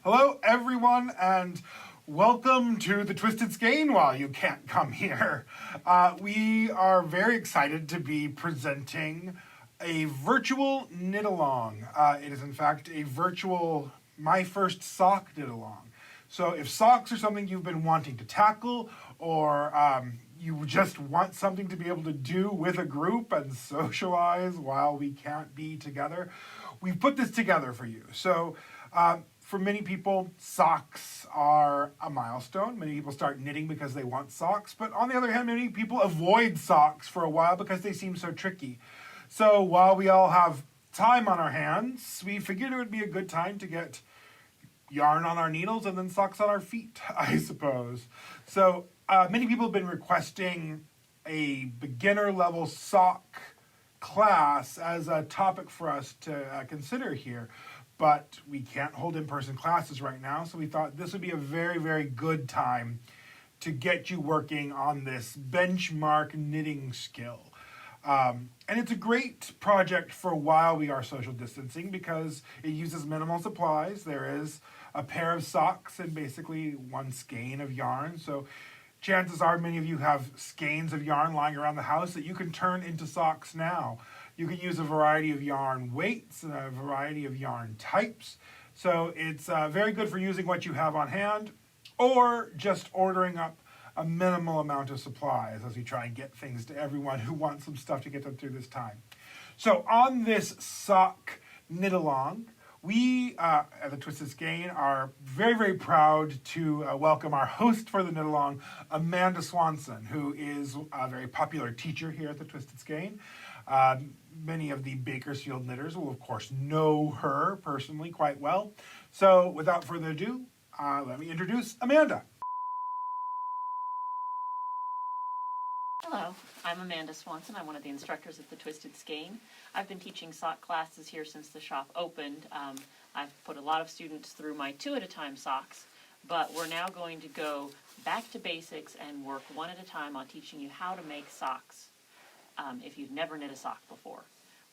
Hello, everyone, and welcome to the Twisted Skein while you can't come here. We are very excited to be presenting a virtual knit-along. It is, in fact, a virtual My First Sock knit-along. So if socks are something you've been wanting to tackle, or you just want something to be able to do with a group and socialize while we can't be together, we've put this together for you. So for many people, socks are a milestone. Many people start knitting because they want socks. But on the other hand, many people avoid socks for a while because they seem so tricky. So while we all have time on our hands, we figured it would be a good time to get yarn on our needles and then socks on our feet, I suppose. So many people have been requesting a beginner level sock class as a topic for us to consider here. But we can't hold in-person classes right now, so we thought this would be a very, very good time to get you working on this benchmark knitting skill. And it's a great project for while we are social distancing because it uses minimal supplies. There is a pair of socks and basically one skein of yarn. So chances are many of you have skeins of yarn lying around the house that you can turn into socks now. You can use a variety of yarn weights and a variety of yarn types. So it's very good for using what you have on hand or just ordering up a minimal amount of supplies as we try and get things to everyone who wants some stuff to get them through this time. So on this sock knit-along, we at the Twisted Skein are very, very proud to welcome our host for the knit-along, Amanda Swanson, who is a very popular teacher here at the Twisted Skein. Many of the Bakersfield knitters will, of course, know her personally quite well. So without further ado, let me introduce Amanda. Hello, I'm Amanda Swanson. I'm one of the instructors at the Twisted Skein. I've been teaching sock classes here since the shop opened. I've put a lot of students through my 2-at-a-time socks, but we're now going to go back to basics and work one at a time on teaching you how to make socks if you've never knit a sock before.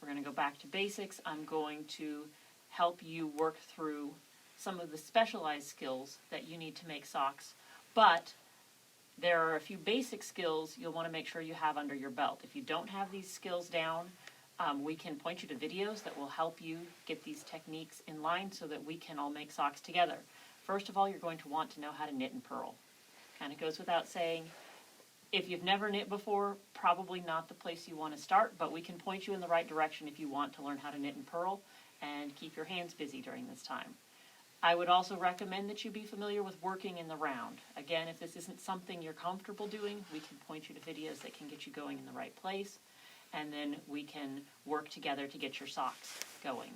We're going to go back to basics. I'm going to help you work through some of the specialized skills that you need to make socks, but there are a few basic skills you'll want to make sure you have under your belt. If you don't have these skills down, we can point you to videos that will help you get these techniques in line so that we can all make socks together. First of all, you're going to want to know how to knit and purl. Kind of goes without saying. If you've never knit before, probably not the place you want to start, but we can point you in the right direction if you want to learn how to knit and purl and keep your hands busy during this time. I would also recommend that you be familiar with working in the round. Again, if this isn't something you're comfortable doing, we can point you to videos that can get you going in the right place, and then we can work together to get your socks going.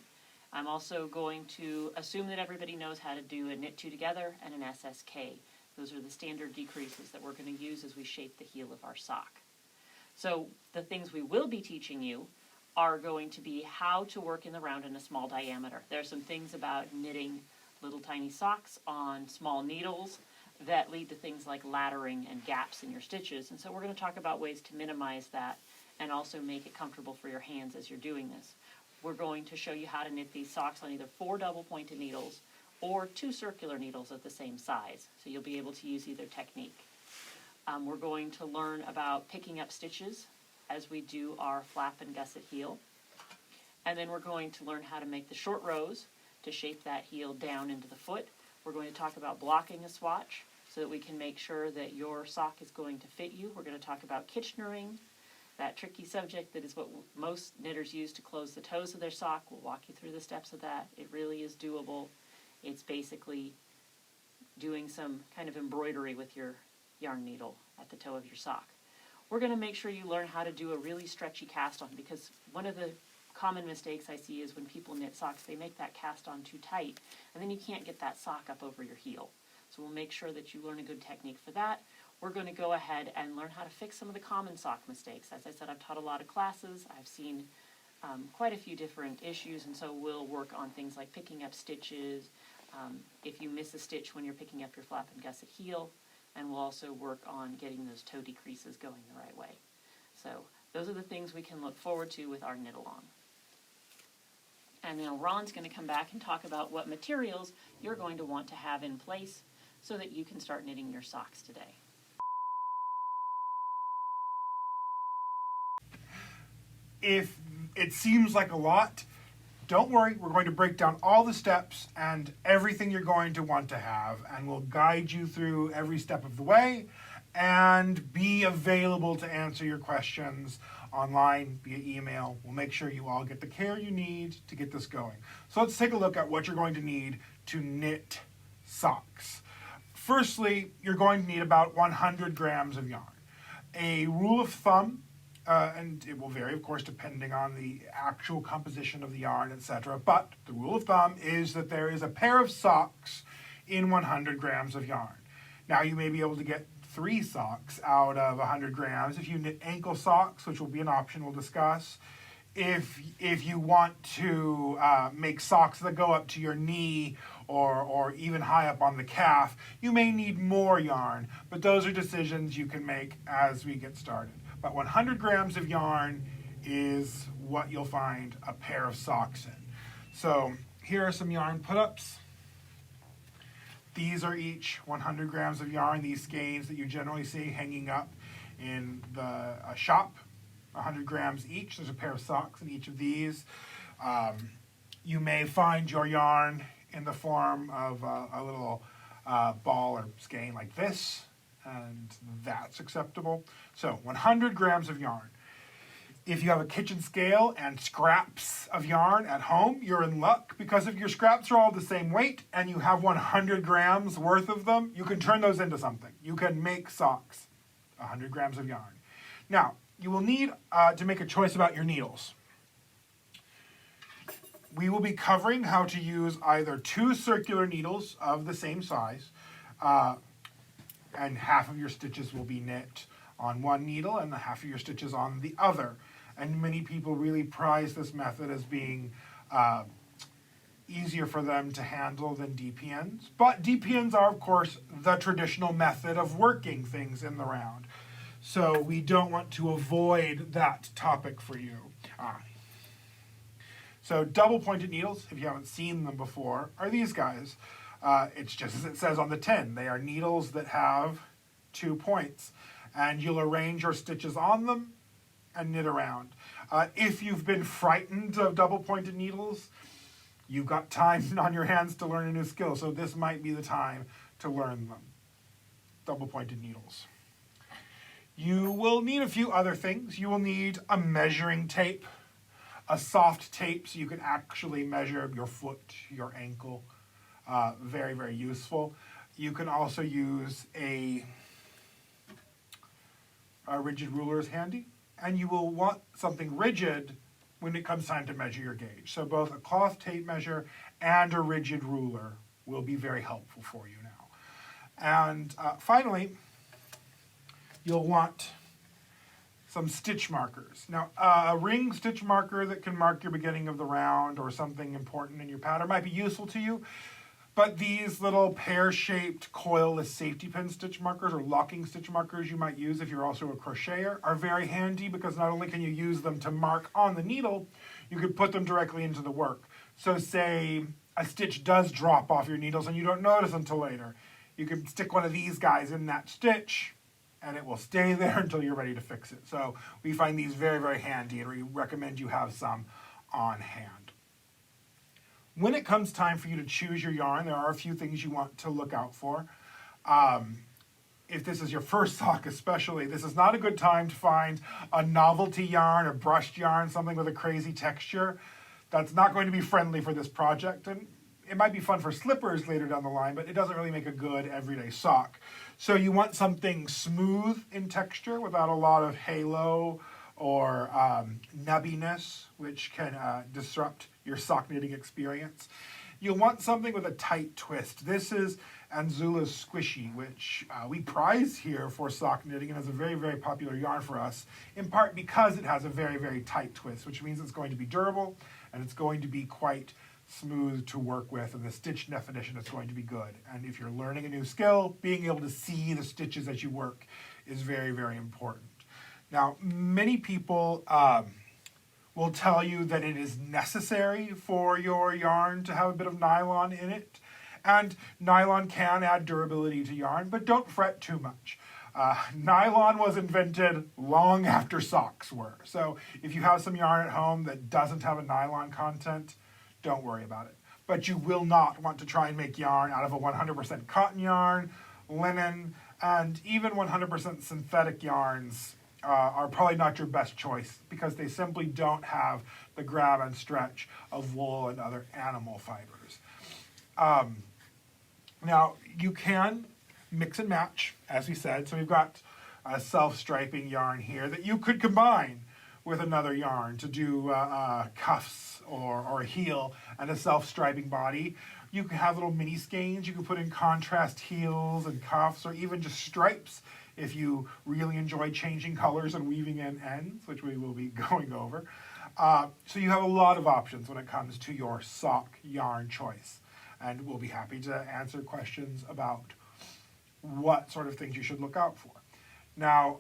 I'm also going to assume that everybody knows how to do a knit two together and an SSK. Those are the standard decreases that we're going to use as we shape the heel of our sock. So the things we will be teaching you are going to be how to work in the round in a small diameter. There are some things about knitting little tiny socks on small needles that lead to things like laddering and gaps in your stitches. And so we're going to talk about ways to minimize that and also make it comfortable for your hands as you're doing this. We're going to show you how to knit these socks on either 4 double-pointed needles or 2 circular needles of the same size. So you'll be able to use either technique. We're going to learn about picking up stitches as we do our flap and gusset heel. And then we're going to learn how to make the short rows to shape that heel down into the foot. We're going to talk about blocking a swatch so that we can make sure that your sock is going to fit you. We're going to talk about Kitchenering, that tricky subject that is what most knitters use to close the toes of their sock. We'll walk you through the steps of that. It really is doable. It's basically doing some kind of embroidery with your yarn needle at the toe of your sock. We're going to make sure you learn how to do a really stretchy cast on, because one of the common mistakes I see is when people knit socks, they make that cast on too tight, and then you can't get that sock up over your heel. So we'll make sure that you learn a good technique for that. We're going to go ahead and learn how to fix some of the common sock mistakes. As I said, I've taught a lot of classes. I've seen quite a few different issues, and so we'll work on things like picking up stitches, if you miss a stitch when you're picking up your flap and gusset heel, and we'll also work on getting those toe decreases going the right way. So those are the things we can look forward to with our knit-along. And now Ron's going to come back and talk about what materials you're going to want to have in place so that you can start knitting your socks today. If it seems like a lot, don't worry, we're going to break down all the steps and everything you're going to want to have, and we'll guide you through every step of the way and be available to answer your questions online, via email. We'll make sure you all get the care you need to get this going. So let's take a look at what you're going to need to knit socks. Firstly, you're going to need about 100 grams of yarn. A rule of thumb, and it will vary, of course, depending on the actual composition of the yarn, etc. But the rule of thumb is that there is a pair of socks in 100 grams of yarn. Now, you may be able to get 3 socks out of 100 grams if you knit ankle socks, which will be an option we'll discuss. If you want to make socks that go up to your knee or even high up on the calf, you may need more yarn, but those are decisions you can make as we get started. But 100 grams of yarn is what you'll find a pair of socks in. So here are some yarn put-ups. These are each 100 grams of yarn, these skeins that you generally see hanging up in the shop, 100 grams each. There's a pair of socks in each of these. You may find your yarn in the form of a little ball or skein like this, and that's acceptable. So 100 grams of yarn. If you have a kitchen scale and scraps of yarn at home, you're in luck, because if your scraps are all the same weight and you have 100 grams worth of them, you can turn those into something. You can make socks, 100 grams of yarn. Now, you will need to make a choice about your needles. We will be covering how to use either 2 circular needles of the same size, and half of your stitches will be knit on one needle and the half of your stitches on the other. And many people really prize this method as being easier for them to handle than DPNs. But DPNs are, of course, the traditional method of working things in the round. So we don't want to avoid that topic for you. So double-pointed needles, if you haven't seen them before, are these guys. It's just as it says on the tin. They are needles that have 2 points. And you'll arrange your stitches on them and knit around. If you've been frightened of double-pointed needles, you've got time on your hands to learn a new skill, so this might be the time to learn them. Double-pointed needles. You will need a few other things. You will need a measuring tape, a soft tape so you can actually measure your foot, your ankle. Very, very useful. You can also use a rigid ruler is handy, and you will want something rigid when it comes time to measure your gauge. So both a cloth tape measure and a rigid ruler will be very helpful for you now. And finally, you'll want some stitch markers. Now, a ring stitch marker that can mark your beginning of the round or something important in your pattern might be useful to you. But these little pear-shaped coilless safety pin stitch markers or locking stitch markers you might use if you're also a crocheter are very handy, because not only can you use them to mark on the needle, you can put them directly into the work. So say a stitch does drop off your needles and you don't notice until later. You can stick one of these guys in that stitch and it will stay there until you're ready to fix it. So we find these very, very handy, and we recommend you have some on hand. When it comes time for you to choose your yarn, there are a few things you want to look out for. If this is your first sock especially, this is not a good time to find a novelty yarn or brushed yarn, something with a crazy texture. That's not going to be friendly for this project, and it might be fun for slippers later down the line, but it doesn't really make a good everyday sock. So you want something smooth in texture without a lot of halo or nubbiness, which can disrupt your sock knitting experience. You'll want something with a tight twist. This is Anzula's Squishy, which we prize here for sock knitting, and is a very, very popular yarn for us, in part because it has a very, very tight twist, which means it's going to be durable and it's going to be quite smooth to work with, and the stitch definition is going to be good. And if you're learning a new skill, being able to see the stitches as you work is very, very important. Now, many people will tell you that it is necessary for your yarn to have a bit of nylon in it. And nylon can add durability to yarn, but don't fret too much. Nylon was invented long after socks were. So if you have some yarn at home that doesn't have a nylon content, don't worry about it. But you will not want to try and make yarn out of a 100% cotton yarn, linen, and even 100% synthetic yarns are probably not your best choice because they simply don't have the grab and stretch of wool and other animal fibers. Now, you can mix and match, as we said. So we've got a self-striping yarn here that you could combine with another yarn to do cuffs or a heel and a self-striping body. You can have little mini skeins. You can put in contrast heels and cuffs, or even just stripes if you really enjoy changing colors and weaving in ends, which we will be going over. So you have a lot of options when it comes to your sock yarn choice. And we'll be happy to answer questions about what sort of things you should look out for. Now,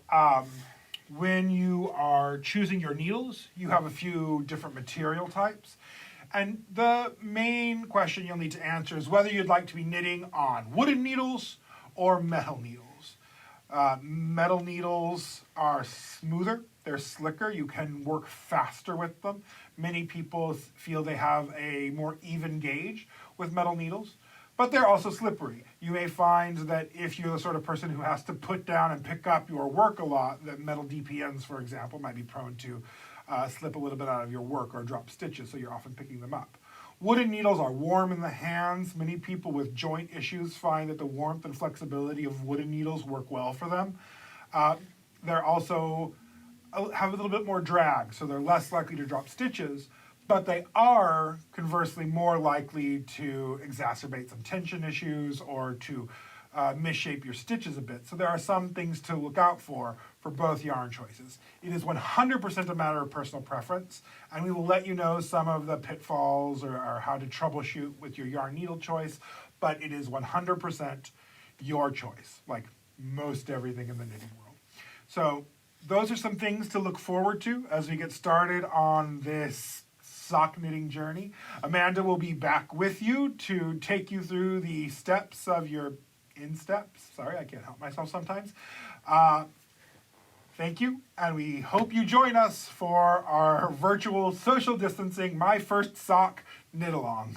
when you are choosing your needles, you have a few different material types. And the main question you'll need to answer is whether you'd like to be knitting on wooden needles or metal needles. Metal needles are smoother, they're slicker, you can work faster with them. Many people feel they have a more even gauge with metal needles, but they're also slippery. You may find that if you're the sort of person who has to put down and pick up your work a lot, that metal DPNs, for example, might be prone to slip a little bit out of your work or drop stitches, so you're often picking them up. Wooden needles are warm in the hands. Many people with joint issues find that the warmth and flexibility of wooden needles work well for them. They're also have a little bit more drag, so they're less likely to drop stitches, but they are conversely more likely to exacerbate some tension issues or to misshape your stitches a bit. So there are some things to look out for both yarn choices. It is 100% a matter of personal preference, and we will let you know some of the pitfalls or how to troubleshoot with your yarn needle choice, but it is 100% your choice, like most everything in the knitting world. So those are some things to look forward to as we get started on this sock knitting journey. Amanda will be back with you to take you through the steps of your insteps. Sorry, I can't help myself sometimes. Thank you, and we hope you join us for our virtual social distancing My First Sock knit along.